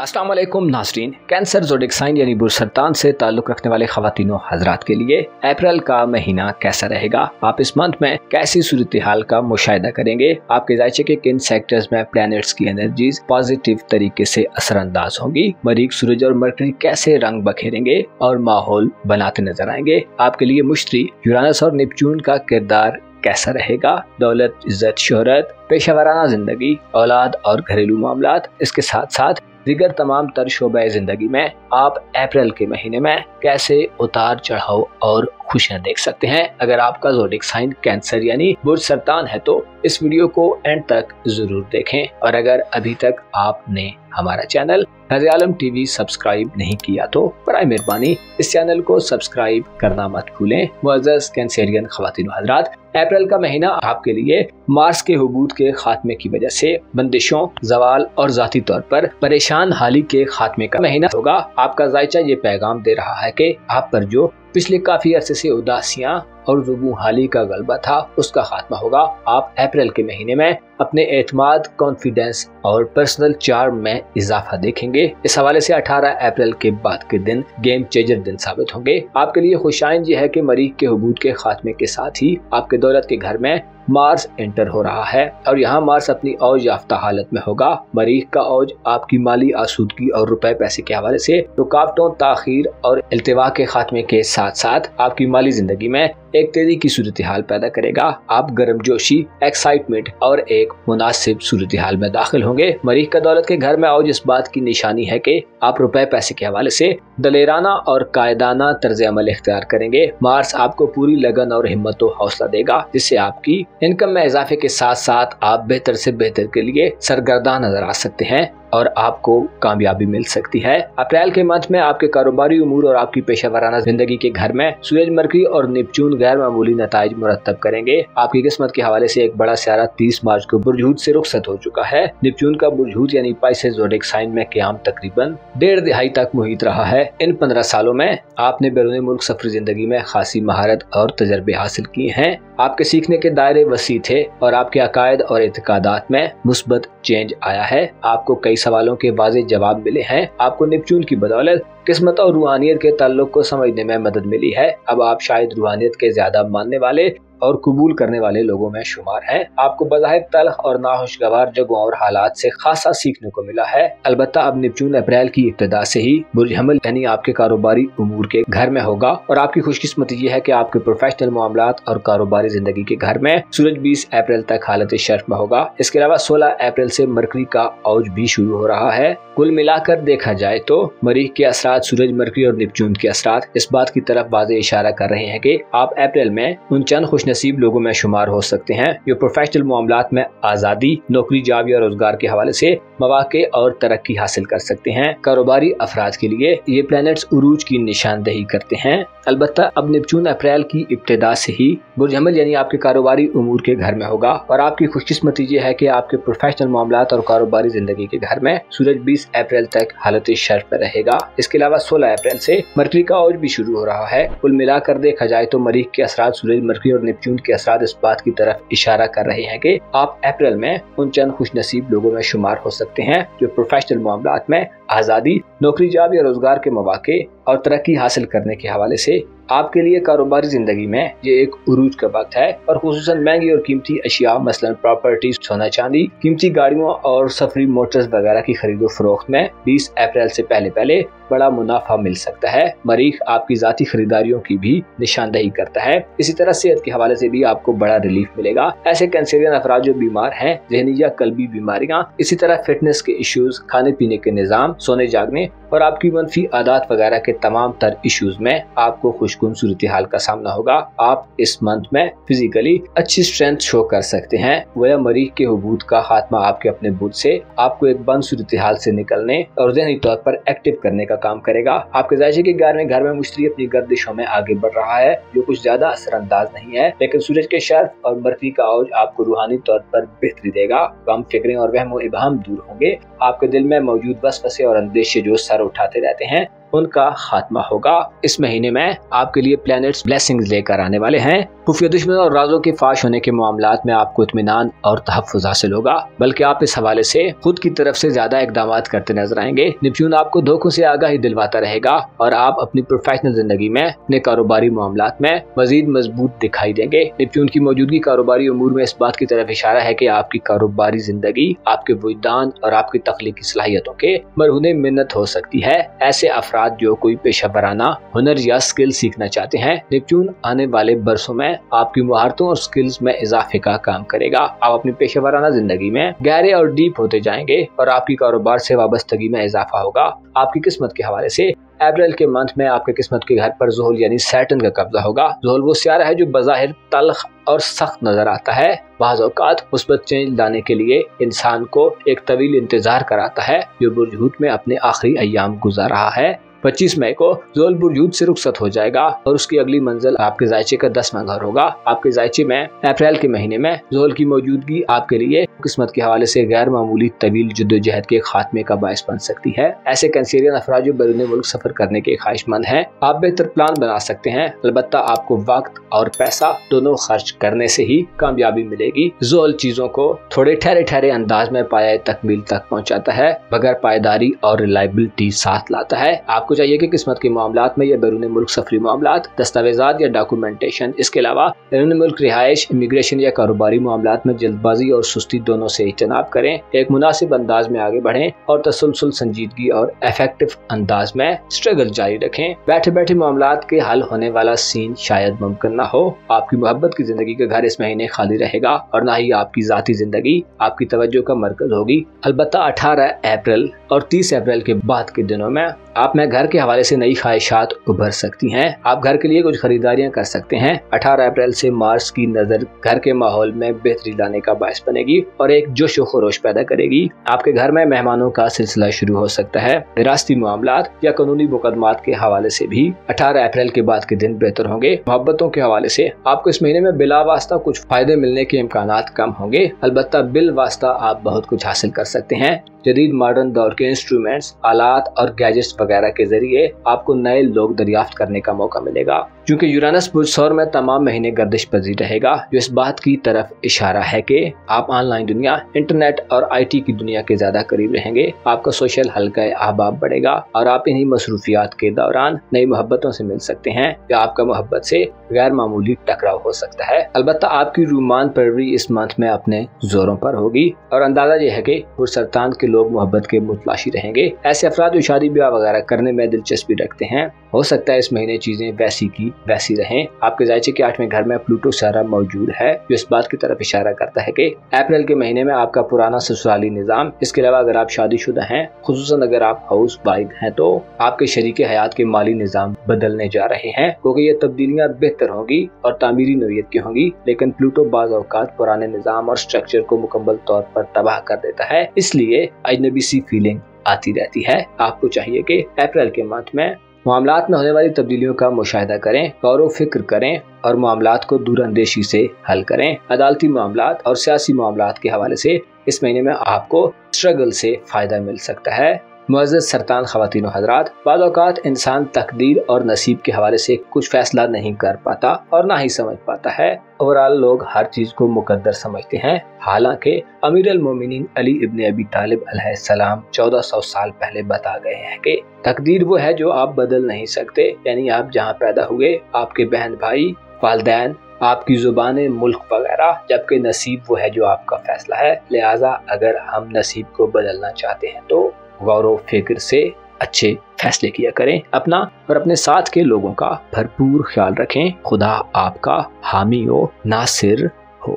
अस्सलाम वालेकुम नाज़रीन। कैंसर ज़ोडिक साइन यानी बुरसरतान से ताल्लुक़ रखने वाले ख़वातीनो हज़रात के लिए अप्रैल का महीना कैसा रहेगा, आप इस मंथ में कैसी सूरत हाल का मुशाहिदा करेंगे, आपके जायचे के किन सेक्टर्स में प्लैनेट्स की एनर्जीज पॉजिटिव तरीके से असरअंदाज होंगी, मरीख, सूरज और मरकरी कैसे रंग बखेरेंगे और माहौल बनाते नजर आएंगे, आपके लिए मुश्तरी, यूरानस और नेपच्यून का किरदार कैसा रहेगा, दौलत, इज्जत, शोहरत, पेशेवराना जिंदगी, औलाद और घरेलू मामलात, इसके साथ साथ दिगर तमाम तर शोबे जिंदगी में आप अप्रैल के महीने में कैसे उतार चढ़ाव और खुशियां देख सकते हैं। अगर आपका ज़ोडिक साइन कैंसर यानी बुरसरतान है तो इस वीडियो को एंड तक जरूर देखें, और अगर अभी तक आपने हमारा चैनल रज़ आलम टीवी सब्सक्राइब नहीं किया तो बराए मेहरबानी इस चैनल को सब्सक्राइब करना मत भूलें। मुअज़्ज़ज़ कैंसेरियन ख़वातीन व हज़रात, अप्रैल का महीना आपके लिए मार्स के हुबूत के खात्मे की वजह से बंदिशों, जवाल और जाती तौर पर परेशान हाली के खात्मे का महीना होगा। आपका जायचा ये पैगाम दे रहा है कि आप पर जो पिछले काफी अरसे से उदासियां और जुबू हाली का गलबा था उसका खात्मा होगा। आप अप्रैल के महीने में अपने एतमाद, कॉन्फिडेंस और पर्सनल चार्म में इजाफा देखेंगे। इस हवाले से 18 अप्रैल के बाद के दिन गेम चेंजर दिन साबित होंगे। आपके लिए खुशाइन ये है कि मरीख के हुबूत के खात्मे के साथ ही आपके दौलत के घर में मार्स एंटर हो रहा है और यहाँ मार्स अपनी औज याफ्ता हालत में होगा। मरीख का औज आपकी माली आसूदगी और रुपए पैसे के हवाले से रुकावटों, ताखीर और इल्तिवा के खात्मे के साथ साथ आपकी माली जिंदगी में एक तेजी की सूरत हाल पैदा करेगा। आप गर्मजोशी, एक्साइटमेंट और एक मुनासिब सूरत हाल में दाखिल होंगे। मरीख का दौलत के घर में औज इस बात की निशानी है कि आप रुपए पैसे के हवाले से दलेराना और कायदाना तर्ज अमल इख्तियार करेंगे। मार्स आपको पूरी लगन और हिम्मत और हौसला देगा, जिससे आपकी इनकम में इजाफे के साथ साथ आप बेहतर से बेहतर के लिए सरगर्दा नजर आ सकते हैं और आपको कामयाबी मिल सकती है। अप्रैल के मंथ में आपके कारोबारी उमूर और आपकी पेशेवराना जिंदगी के घर में सूरज, मरकरी और नेपच्यून गैर मामूली नताइज मुरतब करेंगे। आपकी किस्मत के हवाले से एक बड़ा सियारा 30 मार्च को बुर्ज से रुखसत हो चुका है। नेपच्यून का बुर्ज यानी पाइसेस ज़ोडिक साइन में क़याम तकरीबन 1.5 दहाई तक मुहित रहा है। इन 15 सालों में आपने बैरून मुल्क सफरी जिंदगी में खासी महारत और तजर्बे हासिल किए हैं। आपके सीखने के दायरे वसी थे और आपके अकायद और एतकादात में मुस्बत चेंज आया है। आपको कई सवालों के वाज़ेह जवाब मिले हैं। आपको नेपच्यून की बदौलत किस्मत और रूहानियत के ताल्लुक को समझने में मदद मिली है। अब आप शायद रूहानियत के ज्यादा मानने वाले और कबूल करने वाले लोगों में शुमार हैं। आपको बज़ाहिर तल्ख और नाखुशगवार जगहों और हालात से खासा सीखने को मिला है। अलबत्ता अब नेपच्यून अप्रैल की इब्तिदा से ही बुर्ज हमल यानी आपके कारोबारी उमूर के घर में होगा और आपकी खुशकिस्मती ये है कि आपके प्रोफेशनल मामलात और कारोबारी जिंदगी के घर में सूरज 20 अप्रैल तक हालत शर्फ में होगा। इसके अलावा 16 अप्रैल से मरकरी का औज भी शुरू हो रहा है। कुल मिलाकर देखा जाए तो मरीख के असरात, सूरज, मरकरी और नेपच्यून के असरात इस बात की तरफ वाज़ेह इशारा कर रहे हैं कि आप अप्रैल में उन चंद खुशनसीब लोगों में शुमार हो सकते हैं जो प्रोफेशनल मामलात में आज़ादी, नौकरी, जॉब या रोजगार के हवाले से मौके और तरक्की हासिल कर सकते हैं। कारोबारी अफराद के लिए ये प्लैनेट्स उरूज की निशानदेही करते हैं। अलबत्ता अब नेपच्यून अप्रैल की इब्तिदा से ही बुर्ज हमल यानी आपके कारोबारी उमूर के घर में होगा और आपकी खुशकिस्मती ये है कि आपके प्रोफेशनल मामलात और कारोबारी जिंदगी के घर में सूरज 20 अप्रैल तक हालत शर्फ पर रहेगा। इसके अलावा 16 अप्रैल से मरकरी का औज भी शुरू हो रहा है। कुल मिलाकर देखा जाए तो मरीख के असरात, सूरज, मरकरी और नेपच्यून के असरात इस बात की तरफ इशारा कर रहे हैं कि आप अप्रैल में उन चंद खुशनसीब लोगों में शुमार हो सकते हैं जो प्रोफेशनल मामलात में आज़ादी, नौकरी, जॉब या रोजगार के मौके और तरक्की हासिल करने के हवाले से आपके लिए कारोबारी जिंदगी में ये एक उरूज का वक्त है और खुसूसन महंगी और कीमती अशिया मसलन प्रॉपर्टीज, सोना चांदी, कीमती गाड़ियों और सफरी मोटर्स वगैरह की खरीदो फरोख्त में 20 अप्रैल से पहले बड़ा मुनाफा मिल सकता है। मरीख आपकी जाती खरीदारियों की भी निशानदेही करता है। इसी तरह सेहत के हवाले से भी आपको बड़ा रिलीफ मिलेगा। ऐसे कैंसरियन अफराद जो बीमार हैं, ज़हनी या कल्बी बीमारियां, इसी तरह फिटनेस के इश्यूज, खाने पीने के निज़ाम, सोने जागने और आपकी मनफी आदत वगैरह के तमाम तर इश्यूज में आपको खुशकुन सूरत हाल का सामना होगा। आप इस मंथ में फिजिकली अच्छी स्ट्रेंथ शो कर सकते हैं। वह मरीख के हुबूत का खात्मा आपके अपने बुत से आपको एक बंद सूरत हाल से निकलने और ज़हनी तौर पर एक्टिव करने का काम करेगा। आपके जायचे के घर में मुश्तरी अपनी गर्दिशों में आगे बढ़ रहा है जो कुछ ज्यादा असरअंदाज नहीं है, लेकिन सूरज के शर्फ और मरकरी का औज आपको रूहानी तौर पर बेहतरी देगा। गम, फिक्रें और वहम इबहम दूर होंगे। आपके दिल में मौजूद वसवसे और अंदेशे जो सर उठाते रहते हैं उनका खात्मा होगा। इस महीने में आपके लिए प्लैनेट्स ब्लेसिंग्स लेकर आने वाले हैं। खुफिया दुश्मन और राजों के फाश होने के मामलात में आपको इत्मीनान और तहफ़्फ़ुज़ हासिल होगा, बल्कि आप इस हवाले से खुद की तरफ से ज्यादा इक़दाम करते नजर आएंगे। नेपच्यून आपको धोखों से आगाही दिलवाता रहेगा और आप अपनी प्रोफेशनल जिंदगी में अपने कारोबारी मामलात में मजीद मजबूत दिखाई देंगे। नेपच्यून की मौजूदगी कारोबारी उमूर में इस बात की तरफ इशारा है कि आपकी कारोबारी जिंदगी आपके वजदान और आपकी तख्लीकी सलाहियतों के मरहूने मिन्नत हो सकती है। ऐसे अफराद जो कोई पेशा वराना हुनर या स्किल सीखना चाहते हैं, नेपच्यून आने वाले बरसों में आपकी महारतों और स्किल्स में इजाफे का काम करेगा। आप अपनी पेशा वराना जिंदगी में गहरे और डीप होते जाएंगे और आपकी कारोबार से वाबस्तगी में इजाफा होगा। आपकी किस्मत के हवाले से अप्रैल के मंथ में आपके किस्मत के घर पर ज़ोहल यानी सैटर्न का कब्जा होगा। ज़ोहल वो सियारा है जो बज़ाहिर तल्ख और सख्त नजर आता है। बाज़ औक़ात मुस्बत चेंज लाने के लिए इंसान को एक तवील इंतजार कराता है जो बुर्ज हूत में अपने आखिरी अय्याम गुजार रहा है। 25 मई को ज़ोहल बुर्ज हूत से रुखसत हो जाएगा और उसकी अगली मंजिल आपके जायचे का 10वां घर होगा। आपके जायचे में अप्रैल के महीने में ज़ोहल की मौजूदगी आपके लिए किस्मत के हवाले से गैर मामूली तवील जद्दोजहद के खात्मे का बायस बन सकती है। ऐसे कैंसेरियन अफराद जो बैरून मुल्क सफर करने के ख्वाहिशमंद हैं, आप बेहतर प्लान बना सकते हैं। अलबत्ता आपको वक्त और पैसा दोनों खर्च करने से ही कामयाबी मिलेगी। ज़ोहल चीजों को थोड़े ठहरे ठहरे अंदाज में पाया तकमील तक पहुँचाता है, बगैर पायदारी और रिलायबिलिटी साथ लाता है। आपको चाहिए कि किस्मत के मामलात में या बैरून मुल्क सफरी मामलात, दस्तावेजात या डॉक्यूमेंटेशन, इसके अलावा बैरून मुल्क रिहाइश, इमिग्रेशन या कारोबारी मामलात में जल्दबाजी और सुस्ती दोनों से इज्तनाब करें। एक मुनासिब अंदाज में आगे बढ़ें और तसलसल, संजीदगी और इफेक्टिव अंदाज में स्ट्रगल जारी रखें। बैठे बैठे मामलात के हल होने वाला सीन शायद मुमकिन न हो। आपकी मोहब्बत की जिंदगी का घर इस महीने खाली रहेगा और न ही आपकी जाती जिंदगी आपकी तवज्जो का मरकज होगी। अलबत्ता 18 अप्रैल और 30 अप्रैल के बाद के दिनों में आप में घर के हवाले से नई ख्वाहिशात उभर सकती हैं। आप घर के लिए कुछ खरीदारियां कर सकते हैं। 18 अप्रैल से मार्च की नजर घर के माहौल में बेहतरी लाने का बायस बनेगी और एक जोश व खरोश पैदा करेगी। आपके घर में मेहमानों का सिलसिला शुरू हो सकता है। विरासती मामलात या कानूनी मुकदमात के हवाले से भी 18 अप्रैल के बाद के दिन बेहतर होंगे। मोहब्बतों के हवाले से आपको इस महीने में बिला वास्ता कुछ फायदे मिलने के इम्कानात कम होंगे। अलबत्ता बिल वास्ता आप बहुत कुछ हासिल कर सकते हैं। जदीद मॉडर्न दौर के इंस्ट्रूमेंट्स, आलात और गैजेट्स वगैरह के जरिए आपको नए लोग दरियाफ्त करने का मौका मिलेगा। क्योंकि यूरानस बुर्ज सौर में तमाम महीने गर्दिश पजीर रहेगा, जो इस बात की तरफ इशारा है कि आप ऑनलाइन दुनिया, इंटरनेट और IT की दुनिया के ज्यादा करीब रहेंगे। आपका सोशल हल्का अहबाब बढ़ेगा और आप इन्हीं मसरूफियात के दौरान नई मोहब्बतों से मिल सकते हैं या आपका मोहब्बत से गैर मामूली टकराव हो सकता है। अलबत्ता आपकी रूमान परवरी इस मंथ में अपने जोरों पर होगी और अंदाजा यह है कि पुरसरतान के लोग मोहब्बत के मुतलाशी रहेंगे। ऐसे अफराद जो शादी ब्याह वगैरह करने में दिलचस्पी रखते हैं, हो सकता है इस महीने चीजें वैसी की वैसी रहें। आपके जायचे के 8वें घर में प्लूटो सियारा मौजूद है, जो इस बात की तरफ इशारा करता है कि अप्रैल के महीने में आपका पुराना ससुराली निजाम, इसके अलावा अगर आप शादीशुदा हैं, खुसूसन अगर आप हाउस वाइफ हैं, तो आपके शरीके हयात के माली निजाम बदलने जा रहे हैं, क्योंकि ये तब्दीलियां बेहतर होंगी और तामीरी नौयत की होंगी। लेकिन प्लूटो बाज़ औक़ात पुराने निजाम और स्ट्रक्चर को मुकम्मल तौर पर तबाह कर देता है, इसलिए अजनबी सी फीलिंग आती रहती है। आपको चाहिए कि अप्रैल के मंथ में मामलात में होने वाली तब्दीलियों का मुशाहिदा करें, गौर व फिक्र करें और मामलात को दूरअंदेशी से हल करें। अदालती मामलात और सियासी मामलात के हवाले से इस महीने में आपको स्ट्रगल से फायदा मिल सकता है। मुअज़्ज़ज़ सरतान ख़वातीन व हज़रात, बाज़ औक़ात इंसान तकदीर और नसीब के हवाले से कुछ फैसला नहीं कर पाता और ना ही समझ पाता है। ओवरऑल लोग हर चीज को मुकद्दर समझते हैं। हालांकि अमीर अल मोमिनीन अली इब्न अबी तालिब अलैहिस्सलाम 1400 साल पहले बता गए हैं कि तकदीर वो है जो आप बदल नहीं सकते, यानी आप जहाँ पैदा हुए, आपके बहन भाई, वालिदैन, आपकी जुबान, मुल्क वगैरह, जबकि नसीब वो है जो आपका फैसला है। लिहाजा अगर हम नसीब को बदलना चाहते हैं तो गौर व फिक्र से अच्छे फैसले किया करें। अपना और अपने साथ के लोगों का भरपूर ख्याल रखें। खुदा आपका हामी व नासिर हो।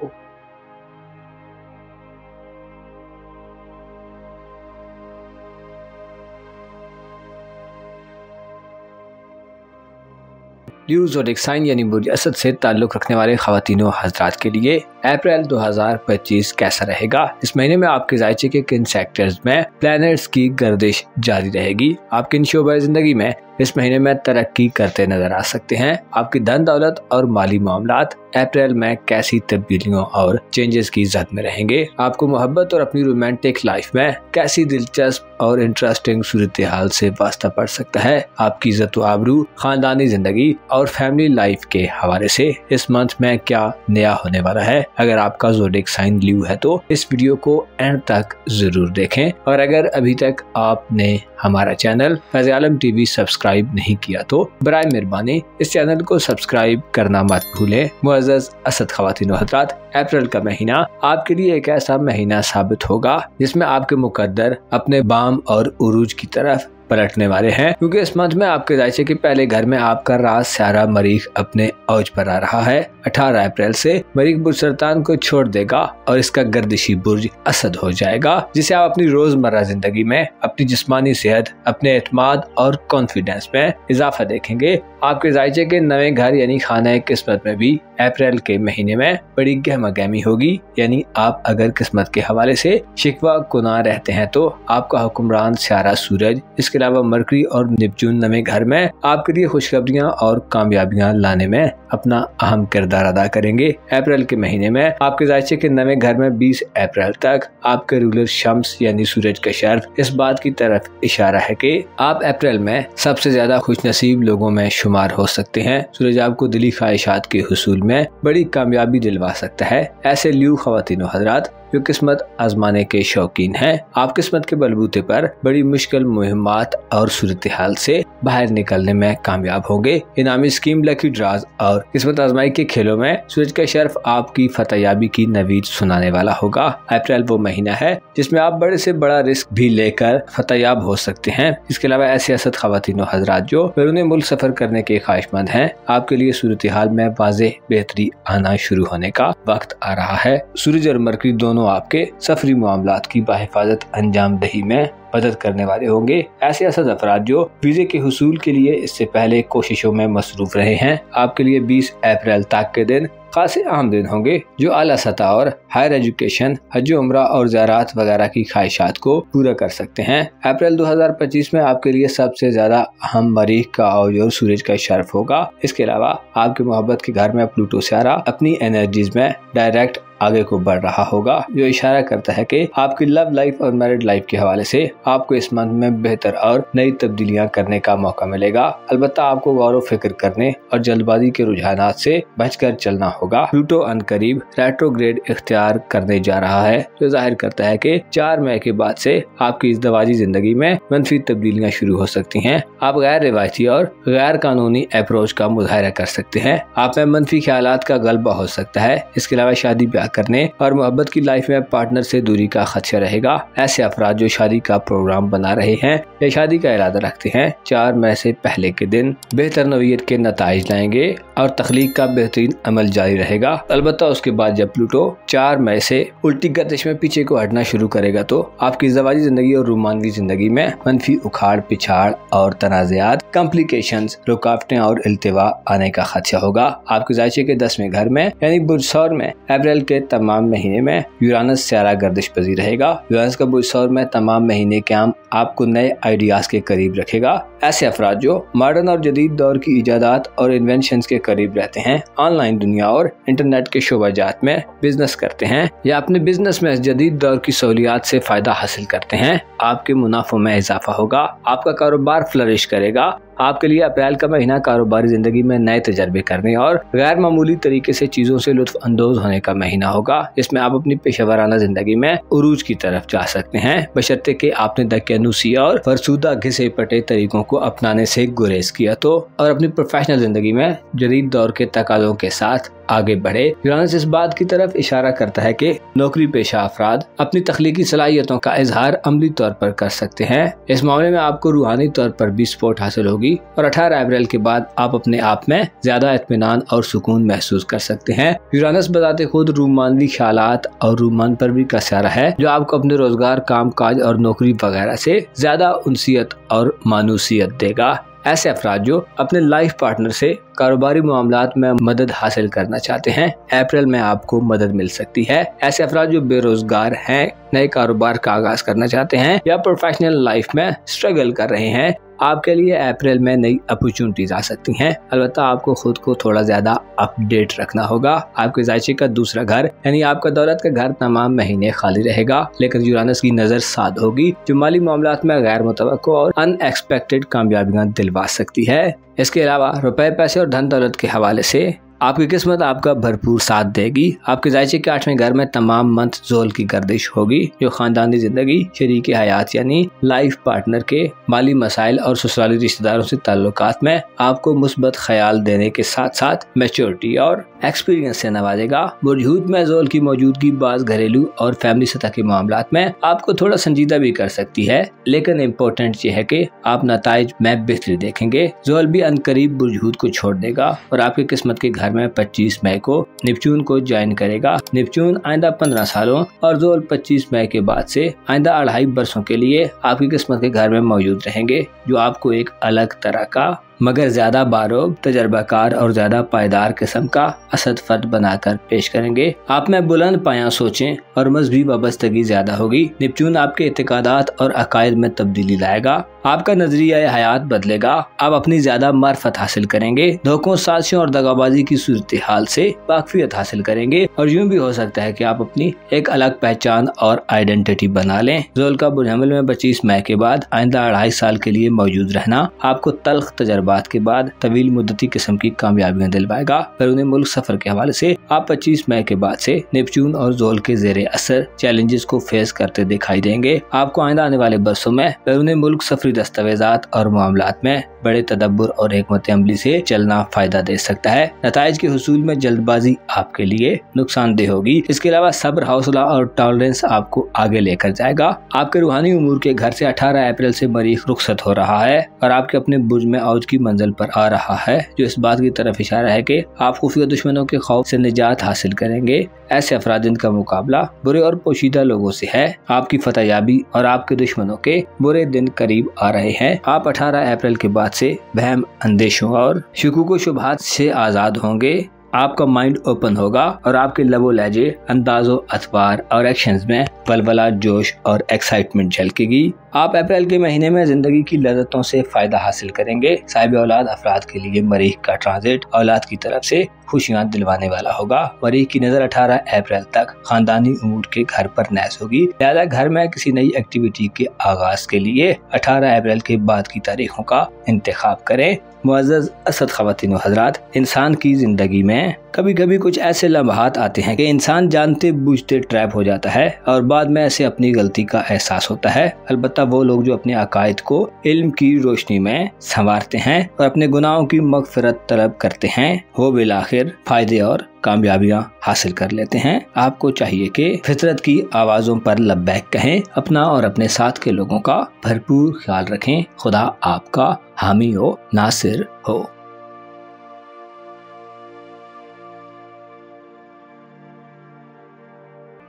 ल्यू ज़ोडिक साइन यानी बुर्ज असद से ताल्लुक रखने वाले ख़वातीनो हज़रात के लिए अप्रैल 2025 कैसा रहेगा। इस महीने में आपके ज़ायचे के किन सेक्टर्स में प्लैनेट्स की गर्दिश जारी रहेगी। आप किन शोबे ज़िंदगी में इस महीने में तरक्की करते नजर आ सकते हैं। आपकी धन दौलत और माली मामलात अप्रैल में कैसी तब्दीलियों और चेंजेस की जद में रहेंगे। आपको मोहब्बत और अपनी रोमांटिक लाइफ में कैसी दिलचस्प और इंटरेस्टिंग सूरत हाल से वास्ता पड़ सकता है। आपकी इज्जत व आबरू, खानदानी जिंदगी और फैमिली लाइफ के हवाले से इस मंथ में क्या नया होने वाला है। अगर आपका ज़ोडिक साइन ल्यू है तो इस वीडियो को एंड तक जरूर देखें, और अगर अभी तक आपने हमारा चैनल फैज़ आलम टीवी सब्सक्राइब नहीं किया तो बराए मेहरबानी इस चैनल को सब्सक्राइब करना मत भूलें। मुअज़्ज़ज़ असद ख़वातीनो हज़रात, अप्रैल का महीना आपके लिए एक ऐसा महीना साबित होगा जिसमें आपके मुकद्दर अपने बाम और उरूज की तरफ पलटने वाले हैं, क्योंकि इस मंथ में आपके ज़ायचे के पहले घर में आपका राज स्यारा मरीख अपने औज पर आ रहा है। 18 अप्रैल से मरीख बुर्ज सरतान को छोड़ देगा और इसका गर्दिशी बुर्ज असद हो जाएगा, जिसे आप अपनी रोजमर्रा जिंदगी में अपनी जिस्मानी सेहत, अपने एतमाद और कॉन्फिडेंस में इजाफा देखेंगे। आपके ज़ायचे के नए घर यानी खाना किस्मत में भी अप्रैल के महीने में बड़ी गहमा गहमी होगी। यानी आप अगर किस्मत के हवाले से शिकवा गुनाह रहते हैं तो आपका हुक्मरान स्यारा सूरज, इसके अलावा मरकरी और नेपच्यून नए घर में आपके लिए खुशखबरियां और कामयाबियां लाने में अपना अहम किरदार अदा करेंगे। अप्रैल के महीने में आपके ज़ायचे के नए घर में 20 अप्रैल तक आपके रूलर शम्स यानी सूरज का शर्फ इस बात की तरफ इशारा है कि आप अप्रैल में सबसे ज्यादा खुशनसीब लोगों में शुमार हो सकते हैं। सूरज आपको दिली ख्वाहिशात के हुसूल में बड़ी कामयाबी दिलवा सकता है। ऐसे ल्यू ख़वातीनो हज़रात जो किस्मत आजमाने के शौकीन हैं, आप किस्मत के बलबूते पर बड़ी मुश्किल मुहिम्मात और सूरत हाल से बाहर निकलने में कामयाब होंगे। इनामी स्कीम, लकी ड्राज और किस्मत आजमाई के खेलों में सूरज का शर्फ आपकी फतयाबी की नवीद सुनाने वाला होगा। अप्रैल वो महीना है जिसमें आप बड़े से बड़ा रिस्क भी लेकर फतयाब हो सकते हैं। इसके अलावा ऐसे असद ख़वातीनो हज़रात जो बैरून मुल्क सफर करने के ख्वाहिशमंद हैं, आपके लिए सूरत हाल में वाज़ेह बेहतरी आना शुरू होने का वक्त आ रहा है। सूरज और मरकरी दोनों आपके सफरी मामलात की बाहिफाजत अंजाम दही में मदद करने वाले होंगे। ऐसे असद अफराद जो वीजे के हुसूल के लिए इससे पहले कोशिशों में मसरूफ रहे हैं, आपके लिए 20 अप्रैल तक के दिन खासे अहम दिन होंगे, जो आला सतह और हायर एजुकेशन, हज उम्रा और ज़ियारत वगैरह की ख्वाहिशात को पूरा कर सकते हैं। अप्रैल 2025 में आपके लिए सबसे ज्यादा अहम मरीख का औज और सूरज का शर्फ होगा। इसके अलावा आपके मोहब्बत के घर में प्लूटो स्यारा अपनी एनर्जीज में डायरेक्ट आगे को बढ़ रहा होगा, जो इशारा करता है कि आपकी लव लाइफ और मैरिड लाइफ के हवाले से आपको इस मंथ में बेहतर और नई तब्दीलियां करने का मौका मिलेगा। अलबत्ता आपको गौर फिक्र करने और जल्दबाजी के रुझानात से बचकर चलना होगा। प्लूटो अनकरीब रेट्रोग्रेड इख्तियार करने जा रहा है, जो जाहिर करता है कि 4 मई के बाद से आपकी इज़्दवाजी जिंदगी में मनफी तब्दीलियां शुरू हो सकती हैं। आप गैर रिवायती और गैर कानूनी अप्रोच का मुजाहरा कर सकते हैं। आप में मनफी ख्यालात का गलबा हो सकता है। इसके अलावा शादी करने और मोहब्बत की लाइफ में पार्टनर से दूरी का खदशा रहेगा। ऐसे अफराद जो शादी का प्रोग्राम बना रहे हैं या शादी का इरादा रखते हैं, 4 मई से पहले के दिन बेहतर नौइयत के नताइज लाएंगे और तख्लीक का बेहतरीन अमल जारी रहेगा। अलबत्ता उसके बाद जब प्लूटो 4 मई से उल्टी गर्दिश में पीछे को हटना शुरू करेगा तो आपकी ज़वाजी जिंदगी और रोमानवी जिंदगी में मनफी उखाड़ पिछाड़ और तनाज़ात, कॉम्प्लिकेशंस, रुकावटें और इल्तिवा आने का खदशा होगा। आपके ज़ायचे के 10वें घर में यानी बुर्ज सौर में अप्रैल के तमाम महीने में यूरानस स्यारा गर्दिश पजीर रहेगा। यूरानस का बुर्ज सौर में तमाम महीने क्याम आपको नए आइडियाज के करीब रखेगा। ऐसे अफराद जो मॉडर्न और जदीद दौर की इजादात और इन्वेंशंस के करीब रहते हैं, ऑनलाइन दुनिया और इंटरनेट के शोबाजात में बिजनेस करते हैं या अपने बिजनेस में जदीद दौर की सहूलियात से फायदा हासिल करते हैं, आपके मुनाफों में इजाफा होगा। आपका कारोबार फ्लरिश करेगा। आपके लिए अप्रैल का महीना कारोबारी जिंदगी में नए तजर्बे करने और गैर मामूली तरीके से चीजों से लुत्फ अंदोज होने का महीना होगा। इसमें आप अपनी पेशेवराना जिंदगी में उरूज की तरफ जा सकते हैं, बशर्ते कि आपने दकियानूसी और फरसूदा घिसे पटे तरीकों को अपनाने से गुरेज किया तो, और अपनी प्रोफेशनल जिंदगी में जदीद दौर के तकाज़ों के साथ आगे बढ़े। यूरानस इस बात की तरफ इशारा करता है कि नौकरी पेशा अफराद अपनी तख्लीकी सलाहियतों का इजहार अमली तौर पर कर सकते हैं। इस मामले में आपको रूहानी तौर पर भी सपोर्ट हासिल होगी और 18 अप्रैल के बाद आप अपने आप में ज्यादा इत्मीनान और सुकून महसूस कर सकते हैं। यूरानस बताते खुद रूमानवी ख्यालात और रूमान पर भी का स्यारा है, जो आपको अपने रोजगार, काम काज और नौकरी वगैरह से ज्यादा उनसियत और मानूसियत देगा। ऐसे अफराद जो अपने लाइफ पार्टनर से कारोबारी मामलात में मदद हासिल करना चाहते हैं, अप्रैल में आपको मदद मिल सकती है। ऐसे अफराद जो बेरोजगार हैं, नए कारोबार का आगाज करना चाहते हैं या प्रोफेशनल लाइफ में स्ट्रगल कर रहे हैं, आपके लिए अप्रैल में नई अपॉर्चुनिटीज आ सकती हैं। अलबत्ता आपको खुद को थोड़ा ज्यादा अपडेट रखना होगा। आपके जायचे का दूसरा घर यानी आपका दौलत का घर तमाम महीने खाली रहेगा, लेकिन यूरानस की नजर साध होगी जो माली मामलात में गैर मुतवक्को और अनएक्सपेक्टेड कामयाबियां दिलवा सकती है। इसके अलावा रुपए, पैसे और धन दौलत के हवाले से आपकी किस्मत आपका भरपूर साथ देगी। आपके जायचे के 8वें घर में तमाम मंथ जोल की गर्दिश होगी जो खानदानी जिंदगी, शरीक हयात यानी लाइफ पार्टनर के माली मसाइल और ससुराली रिश्तेदारों से ताल्लुकात में आपको मुस्बत ख्याल देने के साथ साथ मैच्योरिटी और एक्सपीरियंस से नवाजेगा। बुर्जहूत में जोल की मौजूदगी बाज घरेलू और फैमिली सतह के मामलात में आपको थोड़ा संजीदा भी कर सकती है, लेकिन इम्पोर्टेंट ये है कि आप नताइज में बेहतरी देखेंगे। जोल भी अनकरीब बुर्जहूत को छोड़ देगा और आपकी किस्मत के घर में 25 मई को नेपच्यून को ज्वाइन करेगा। नेपच्यून आइंदा 15 सालों और जोल 25 मई के बाद से आइंदा 2.5 बरसों के लिए आपकी किस्मत के घर में मौजूद रहेंगे, जो आपको एक अलग तरह का मगर ज्यादा बारोब, तजर्बाकार और ज्यादा पायदार किस्म का असद फर्द बनाकर पेश करेंगे। आप में बुलंद पाया सोचें और मजहबी वाबस्तगी ज्यादा होगी। नेपच्यून आपके इत्तेकादात और अकायद में तब्दीली लाएगा। आपका नजरिया हयात बदलेगा। आप अपनी ज्यादा मार्फत हासिल करेंगे। धोखों, साजिशों और दगाबाजी की सूरत हाल से वाकफियत हासिल करेंगे और यूं भी हो सकता है कि आप अपनी एक अलग पहचान और आइडेंटिटी बना लें। जोल का बुरहमल में 25 मई के बाद आइंदा 2.5 साल के लिए मौजूद रहना आपको तल्ख तजर्बात के बाद तवील मुद्दती किस्म की कामयाबियां दिलवाएगा। बैरून मुल्क सफर के हवाले से आप 25 मई के बाद से नेपच्यून और जोल के जेरे असर चैलेंजेस को फेस करते दिखाई देंगे। आपको आइंदा आने वाले बरसों में बैरून मुल्क सफरी दस्तावेजात और मामलात में बड़े तदब्बुर और हिकमत अमली से चलना फायदा दे सकता है। नताइज के हुसूल में जल्दबाजी आपके लिए नुकसानदेह होगी। इसके अलावा सब्र, हौसला और टॉलरेंस आपको आगे लेकर जाएगा। आपके रूहानी उमूर के घर से 18 अप्रैल से मरीख रुखसत हो रहा है और आपके अपने बुर्ज में औज की मंजिल पर आ रहा है, जो इस बात की तरफ इशारा है कि आप खुफिया दुश्मनों के खौफ से निजात हासिल करेंगे। ऐसे अफराद का मुकाबला बुरे और पोशीदा लोगों से है। आपकी फतहयाबी और आपके दुश्मनों के बुरे दिन करीब आ रहे हैं। आप 18 अप्रैल के बाद से वहम, अंदेशों और शुकूक शुबहात से आजाद होंगे। आपका माइंड ओपन होगा और आपके लबो लहजे, अंदाजो अतवार और एक्शंस में बलबला, जोश और एक्साइटमेंट झलकेगी। आप अप्रैल के महीने में जिंदगी की लज़्ज़तों से फायदा हासिल करेंगे। साहिब औलाद अफराद के लिए मरीख का ट्रांजिट औलाद की तरफ से खुशियां दिलवाने वाला होगा। मरीख की नजर 18 अप्रैल तक खानदानी उमूर के घर पर नैस होगी, लिहाजा घर में किसी नई एक्टिविटी के आगाज के लिए 18 अप्रैल के बाद की तारीखों का इंतखाब करें। मुअज़्ज़ज़ असद ख़वातीन व हज़रात, इंसान की जिंदगी में कभी कभी कुछ ऐसे लम्हात आते हैं कि इंसान जानते बूझते ट्रैप हो जाता है और बाद में ऐसे अपनी गलती का एहसास होता है। अलबत्ता वो लोग जो अपने अकायद को इल्म की रोशनी में संवारते हैं और अपने गुनाहों की मगफिरत तलब करते हैं, वो बिलाखिर फायदे और कामयाबियां हासिल कर लेते हैं। आपको चाहिए कि फितरत की आवाजों पर लब्बैक कहें, अपना और अपने साथ के लोगों का भरपूर ख्याल रखें। खुदा आपका हामी हो, नासिर हो।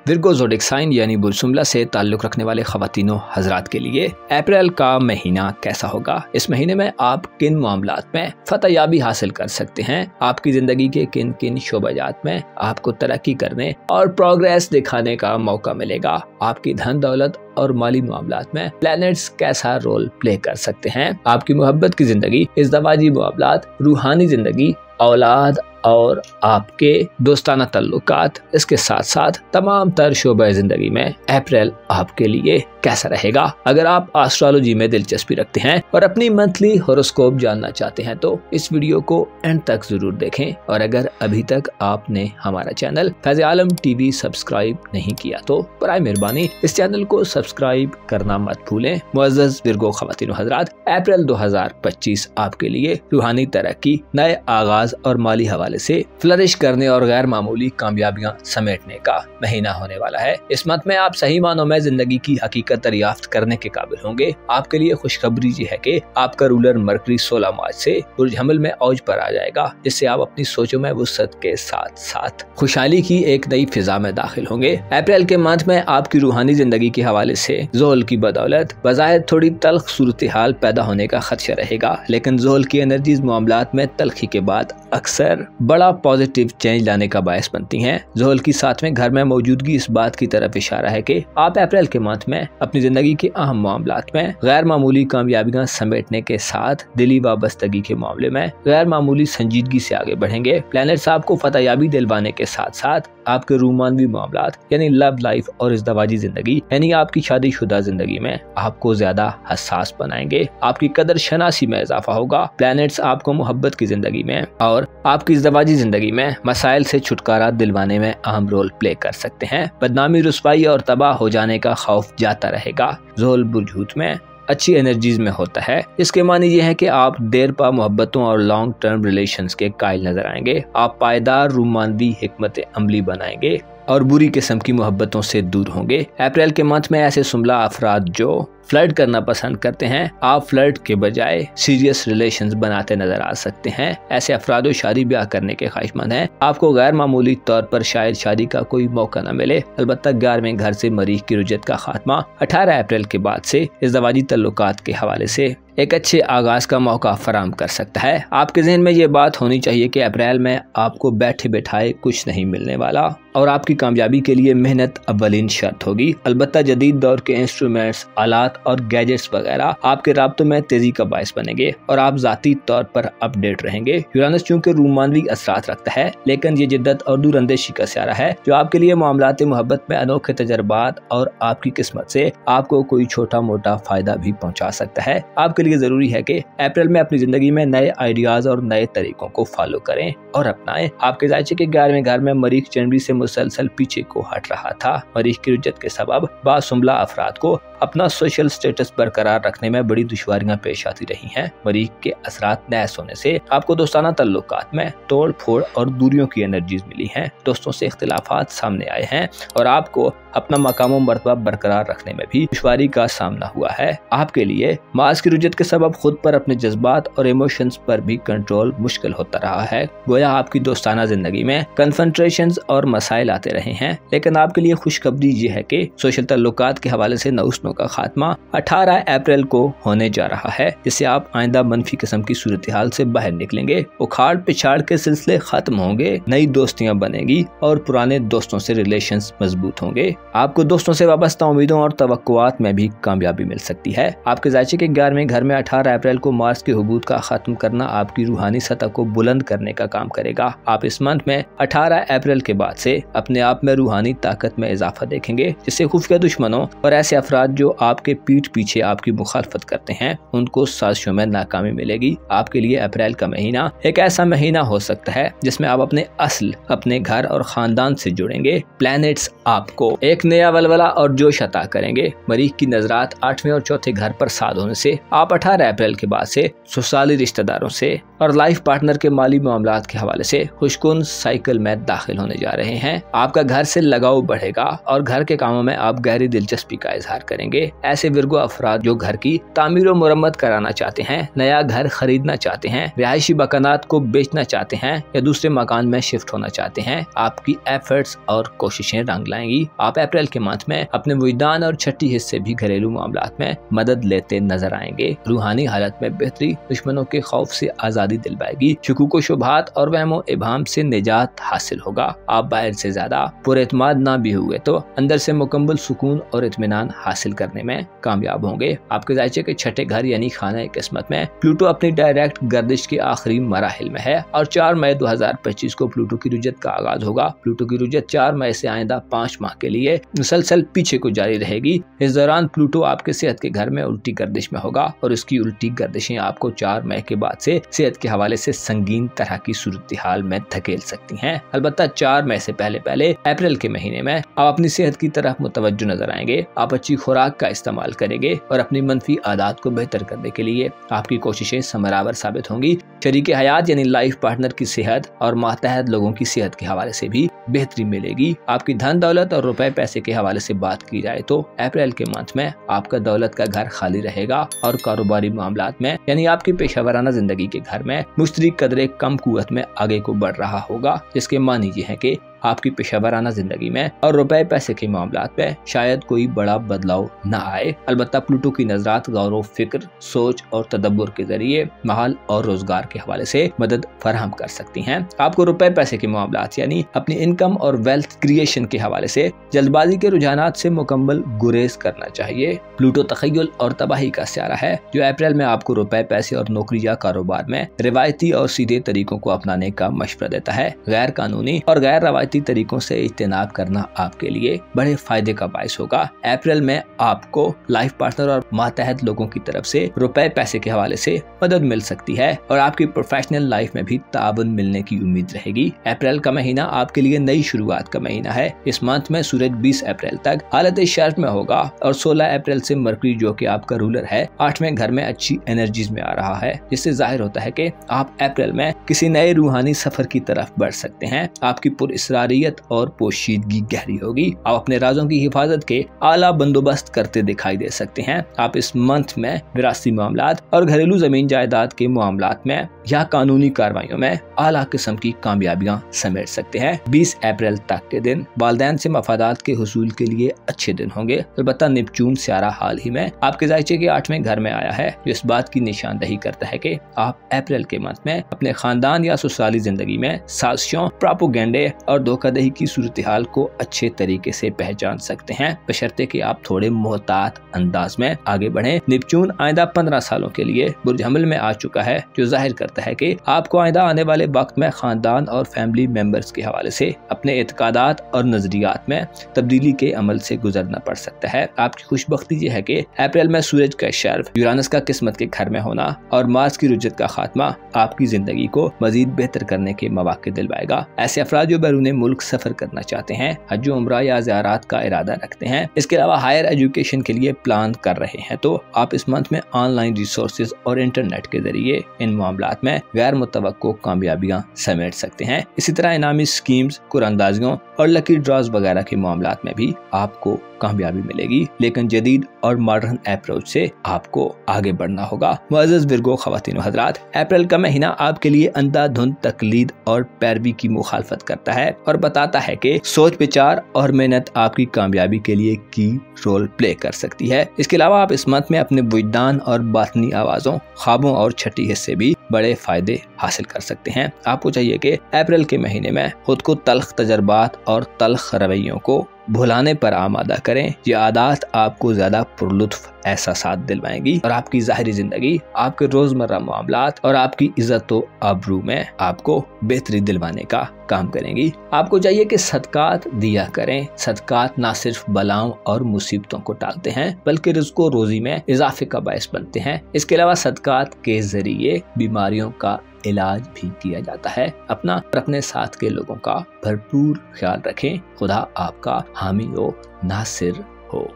विर्गो ज़ोडिक साइन यानी बुलसुमला से ताल्लुक रखने वाले ख़वातीनों हजरात के लिए अप्रैल का महीना कैसा होगा? इस महीने में आप किन मामलात में फतहयाबी हासिल कर सकते हैं? आपकी जिंदगी के किन किन शोबाजात में आपको तरक्की करने और प्रोग्रेस दिखाने का मौका मिलेगा? आपकी धन दौलत और माली मामलात में प्लैनेट्स कैसा रोल प्ले कर सकते हैं? आपकी मोहब्बत की जिंदगी, इज़्दवाजी मामलात, रूहानी जिंदगी, औलाद और आपके दोस्ताना तल्लुकात, इसके साथ साथ तमाम तर शोबे जिंदगी में अप्रैल आपके लिए कैसा रहेगा? अगर आप एस्ट्रोलॉजी में दिलचस्पी रखते हैं और अपनी मंथली हॉरोस्कोप जानना चाहते हैं तो इस वीडियो को एंड तक जरूर देखें। और अगर अभी तक आपने हमारा चैनल फैज़ आलम टीवी सब्सक्राइब नहीं किया तो बराए मेहरबानी इस चैनल को सब्सक्राइब करना मत भूलें। मुअज़्ज़ज़ विर्गो ख़वातीन हज़रात, अप्रैल 2025 आपके लिए रूहानी तरक्की, नए आगाज और माली हवाले हवाले से फ्लरिश करने और गैर मामूली कामयाबियां समेटने का महीना होने वाला है। इस मंथ में आप सही मानों में जिंदगी की हकीकत दरियाफ्त करने के काबिल होंगे। आपके लिए खुशखबरी ये है कि आपका रूलर मरकरी 16 मार्च से बुर्ज हमल में औज पर आ जाएगा, जिससे आप अपनी सोचों में वुसअत के साथ साथ खुशहाली की एक नई फिजा में दाखिल होंगे। अप्रैल के मंथ में आपकी रूहानी जिंदगी के हवाले से ज़ोहल की बदौलत बज़ाहिर थोड़ी तल्ख सूरत हाल पैदा होने का खदशा रहेगा, लेकिन ज़ोहल की एनर्जीज मामलात में तल्खी के बाद अक्सर बड़ा पॉजिटिव चेंज लाने का बायस बनती हैं। ज़ोहल की सातवें घर में मौजूदगी इस बात की तरफ इशारा है कि आप अप्रैल के मंथ में अपनी जिंदगी के अहम मामलात में गैर मामूली कामयाबियां समेटने के साथ दिली वाबस्तगी के मामले में गैर मामूली संजीदगी से आगे बढ़ेंगे। प्लैनेट्स आपको फतहयाबी दिलवाने के साथ साथ आपके रूमानवी मामलात यानी लव लाइफ और इज़्दवाजी जिंदगी यानी आपकी शादीशुदा जिंदगी में आपको ज्यादा हसास बनाएंगे। आपकी कदर शनासी में इजाफा होगा। प्लैनेट्स आपको मोहब्बत की जिंदगी में और आपकी इज़्दवाजी जिंदगी में मसाइल से छुटकारा दिलवाने में अहम रोल प्ले कर सकते हैं। बदनामी, रुसवाई और तबाह हो जाने का खौफ जाता रहेगा। ज़ोहल बुर्ज हूत में अच्छी एनर्जीज में होता है। इसके मानी ये है कि आप देर पा मोहब्बतों और लॉन्ग टर्म रिलेशंस के कायल नजर आएंगे। आप पायदार रूमानवी हिकमत अमली बनाएंगे और बुरी किस्म की मोहब्बतों से दूर होंगे। अप्रैल के मंथ में ऐसे सुमला अफराद जो फ्लर्ट करना पसंद करते हैं, आप फ्लर्ट के बजाय सीरियस रिलेशंस बनाते नजर आ सकते हैं। ऐसे अफराद शादी ब्याह करने के ख्वाहिशमंद हैं। आपको गैर मामूली तौर पर शायद शादी का कोई मौका न मिले। अलबत्ता 11वें घर से मरीख की रुजत का खात्मा 18 अप्रैल के बाद से इज़्दवाजी तल्लुकात के हवाले से एक अच्छे आगाज का मौका फराम कर सकता है। आपके जहन में ये बात होनी चाहिए कि अप्रैल में आपको बैठे बैठाए कुछ नहीं मिलने वाला और आपकी कामयाबी के लिए मेहनत अव्वलीन शर्त होगी। अलबत्ता जदीद दौर के इंस्ट्रूमेंट्स, आलात और गैजेट्स वगैरह आपके राब्तों में तेजी का बायस बनेंगे और आप जाती तौर पर अपडेट रहेंगे। यूरानस चूंकि रूमानवी असरात रखता है, लेकिन ये जिद्दत और दूरअंदेशी का सियारा है जो आपके लिए मामलात मोहब्बत में अनोखे तजर्बात और आपकी किस्मत से आपको कोई छोटा मोटा फायदा भी पहुंचा सकता है। आपके लिए जरूरी है कि अप्रैल में अपनी जिंदगी में नए आइडियाज और नए तरीकों को फॉलो करें और अपनाएं। आपके जायचे के 11वें घर में मरीख जनवरी से मुसलसल पीछे को हट रहा था। मरीख की रुजत के सबब बासुमला अफराद को अपना सोशल स्टेटस बरकरार रखने में बड़ी दुश्वारियां पेश आती रही हैं। मरीख के असरात नैस होने से आपको दोस्ताना तल्लुकात में तोड़ फोड़ और दूरियों की एनर्जीज मिली हैं। दोस्तों से इख्तिलाफात सामने आए हैं और आपको अपना मकाम व मर्तबा बरकरार रखने में भी दुश्वारी का सामना हुआ है। आपके लिए मास की रुजत के सबब खुद पर, अपने जज्बात और इमोशंस पर भी कंट्रोल मुश्किल होता रहा है। गोया आपकी दोस्ताना जिंदगी में कन्फ्रंट्रेशंस और मसाइल आते रहे हैं, लेकिन आपके लिए खुशखबरी ये है कि सोशल तल्लुकात के हवाले से नौसनों का खात्मा 18 अप्रैल को होने जा रहा है, जिससे आप आइंदा मनफी किस्म की सूरत हाल से बाहर निकलेंगे। उखाड़ पिछाड़ के सिलसिले खत्म होंगे, नई दोस्तियां बनेगी और पुराने दोस्तों से रिलेशंस मजबूत होंगे। आपको दोस्तों से वाबस्ता उम्मीदों और तवक्कुआत में भी कामयाबी मिल सकती है। आपके जायचे के 11वें घर में 18 अप्रैल को मार्स के हुबूत का खत्म करना आपकी रूहानी सतह को बुलंद करने का काम करेगा। आप इस मंथ में 18 अप्रैल के बाद से अपने आप में रूहानी ताकत में इजाफा देखेंगे, जिससे खुफिया दुश्मनों और ऐसे अफराद जो आपके पीठ पीछे आपकी मुखालफत करते हैं उनको साजिशों में नाकामी मिलेगी। आपके लिए अप्रैल का महीना एक ऐसा महीना हो सकता है जिसमें आप अपने असल, अपने घर और खानदान से जुड़ेंगे। प्लैनेट्स आपको एक नया वलवला और जोश अता करेंगे। मरीख की नजरात 8वें और चौथे घर पर साद होने से आप 18 अप्रैल के बाद से ससुराली रिश्तेदारों से और लाइफ पार्टनर के माली मामलात के हवाले से खुशकुन साइकिल में दाखिल होने जा रहे हैं। आपका घर से लगाव बढ़ेगा और घर के कामों में आप गहरी दिलचस्पी का इजहार करेंगे। ऐसे विर्गो अफराद जो घर की तामीर और मुरम्मत कराना चाहते हैं, नया घर खरीदना चाहते हैं, रिहायशी मकानात को बेचना चाहते हैं या दूसरे मकान में शिफ्ट होना चाहते हैं, आपकी एफर्ट्स और कोशिशें रंग लाएंगी। आप अप्रैल के मंथ में अपने वजदान और छठी हिस्से भी घरेलू मामलात में मदद लेते नजर आएंगे। रूहानी हालत में बेहतरी दुश्मनों के खौफ से आजादी दिलवाएगी। शुकूक शुबहात और वहमो इबाम से निजात हासिल होगा। आप बाहर से ज्यादा पुरएतमाद ना भी हुए तो अंदर से मुकम्मल सुकून और इत्मीनान हासिल करने में कामयाब होंगे। आपके जायचे के छठे घर यानी खाने किस्मत में प्लूटो अपनी डायरेक्ट गर्दिश के आखिरी मराहिल में है और 4 मई 2025 को प्लूटो की रुजत का आगाज होगा। प्लूटो की रुजत 4 मई से आइंदा 5 माह के लिए मुसलसल पीछे को जारी रहेगी। इस दौरान प्लूटो आपके सेहत के घर में उल्टी गर्दिश में होगा और उसकी उल्टी गर्दिशें आपको 4 मई के बाद से सेहत के हवाले से संगीन तरह की सूरत हाल में धकेल सकती हैं। अलबत्ता 4 मई से पहले अप्रैल के महीने में आप अपनी सेहत की तरफ मुतवज्जो नजर आएंगे। आप अच्छी खुराक का इस्तेमाल करेंगे और अपनी मनफी आदत को बेहतर करने के लिए आपकी कोशिशें समरावर साबित होंगी। शरीक हयात यानी लाइफ पार्टनर की सेहत और मातहत लोगों की सेहत के हवाले से भी बेहतरी मिलेगी। आपकी धन दौलत और रुपए पैसे के हवाले से बात की जाए तो अप्रैल के मंथ में आपका दौलत का घर खाली रहेगा और कारोबारी मामलात में यानी आपकी पेशेवराना जिंदगी के घर में मुश्तरी कदरे कम कुवत में आगे को बढ़ रहा होगा, जिसके मानी ये है कि आपकी पेशेवराना जिंदगी में और रुपए पैसे के मामलात में शायद कोई बड़ा बदलाव न आए। अलबत्ता प्लूटो की नजरात गौर फिक्र, सोच और तदब्बुर के जरिए माल और रोजगार के हवाले से मदद फराहम कर सकती हैं। आपको रुपए पैसे के मामलात यानी अपनी इनकम और वेल्थ क्रिएशन के हवाले से जल्दबाजी के रुझानात से मुकम्मल गुरेज करना चाहिए। प्लूटो तखय्युल और तबाही का सियारा है जो अप्रैल में आपको रुपए पैसे और नौकरी या कारोबार में रिवायती और सीधे तरीकों को अपनाने का मशवरा देता है। गैर कानूनी और गैर रवायती तरीकों से इज्तनाब करना आपके लिए बड़े फायदे का बायस होगा। अप्रैल में आपको लाइफ पार्टनर और मातहत लोगों की तरफ से रुपए पैसे के हवाले से मदद मिल सकती है और आपकी प्रोफेशनल लाइफ में भी ताबन मिलने की उम्मीद रहेगी। अप्रैल का महीना आपके लिए नई शुरुआत का महीना है। इस मंथ में सूरज 20 अप्रैल तक हालत शर्फ में होगा और 16 अप्रैल से मरकरी जो कि आपका रूलर है 8वें घर में अच्छी एनर्जीज में आ रहा है, जिससे जाहिर होता है कि आप अप्रैल में किसी नए रूहानी सफर की तरफ बढ़ सकते हैं। आपकी पुरअसरारियत और पोशीदगी गहरी होगी। आप अपने राजों की हिफाजत के आला बंदोबस्त करते दिखाई दे सकते हैं। आप इस मंथ में विरासती मामलात और घरेलू जमीन जायदाद के मामलात में या कानूनी कार्रवाइयों में आला किस्म की कामयाबियां समेट सकते हैं। 20 अप्रैल तक के दिन वालिदैन से मफादात के हुसूल के लिए अच्छे दिन होंगे। अलबत्ता नेपच्यून सियारा हाल ही में आपके जायचे के 8वें घर में आया है, जो इस बात की निशानदही करता है कि आप अप्रैल के मंथ में अपने खानदान या ससुराली जिंदगी में साजिशों, प्रोपेगेंडे और धोखाधड़ी की सूरत हाल को अच्छे तरीके से पहचान सकते हैं, बशर्ते कि आप थोड़े मोहतात अंदाज में आगे बढ़ें। नेपच्यून आइंदा 15 सालों के लिए बुर्ज हमल में आ चुका है, जो जाहिर करता है कि आपको आइंदा आने वाले वक्त में खानदान और फैमिली मेंबर्स के हवाले से अपने एतकादात और नजरियात में तब्दीली के अमल से गुजरना पड़ सकता है। आपकी खुशबख्ती ये है कि अप्रैल में सूरज का शर्फ, यूरानस का किस्मत के घर में होना और मार्स की रुजत का खात्मा आपकी जिंदगी को मजीद बेहतर करने के मौके दिलवाएगा। ऐसे अफराद जो बैरून मुल्क सफर करना चाहते हैं, हज उम्रा या ज़ियारत का इरादा रखते हैं, इसके अलावा हायर एजुकेशन के लिए प्लान कर रहे हैं, तो आप इस मंथ में ऑनलाइन रिसोर्सेज और इंटरनेट के जरिए इन मामलात में गैर मुतवक्को कामयाबियां समेट सकते हैं। इसी तरह इनामी स्कीम्स, कुरानंदाजियों और लकी ड्रॉज वगैरह के मामलात में भी आपको कामयाबी मिलेगी, लेकिन जदीद और मॉडर्न अप्रोच से आपको आगे बढ़ना होगा। मुअज़्ज़ज़ विर्गो ख़वातीन हज़रात, अप्रैल का महीना आपके लिए अंधाधुंध तकलीद और पैरवी की मुखालफत करता है और बताता है कि सोच, विचार और मेहनत आपकी कामयाबी के लिए की रोल प्ले कर सकती है। इसके अलावा आप इस मंथ में अपने विजदान और बातनी आवाज़ों, ख्वाबों और छठी हिस्से भी बड़े फायदे हासिल कर सकते हैं। आपको चाहिए कि अप्रैल के महीने में खुद को तल्ख तजर्बात और तल्ख रवैयों को भुलाने पर आमादा करें। ये आदत आपको ज्यादा पुरलुत्फ एहसासात दिलवाएंगी और आपकी ज़ाहिरी जिंदगी, आपके रोजमर्रा मामलात और आपकी इज्जत व आबरू में आपको बेहतरी दिलवाने का काम करेंगी। आपको चाहिए कि सदकात दिया करें। सदकात ना सिर्फ बलाओं और मुसीबतों को टालते हैं, बल्कि रिज़्क़ रोजी में इजाफे का बायस बनते हैं। इसके अलावा सदकात के जरिए बीमारियों का इलाज भी किया जाता है। अपना और अपने साथ के लोगों का भरपूर ख्याल रखें। खुदा आपका हामी व नासिर हो।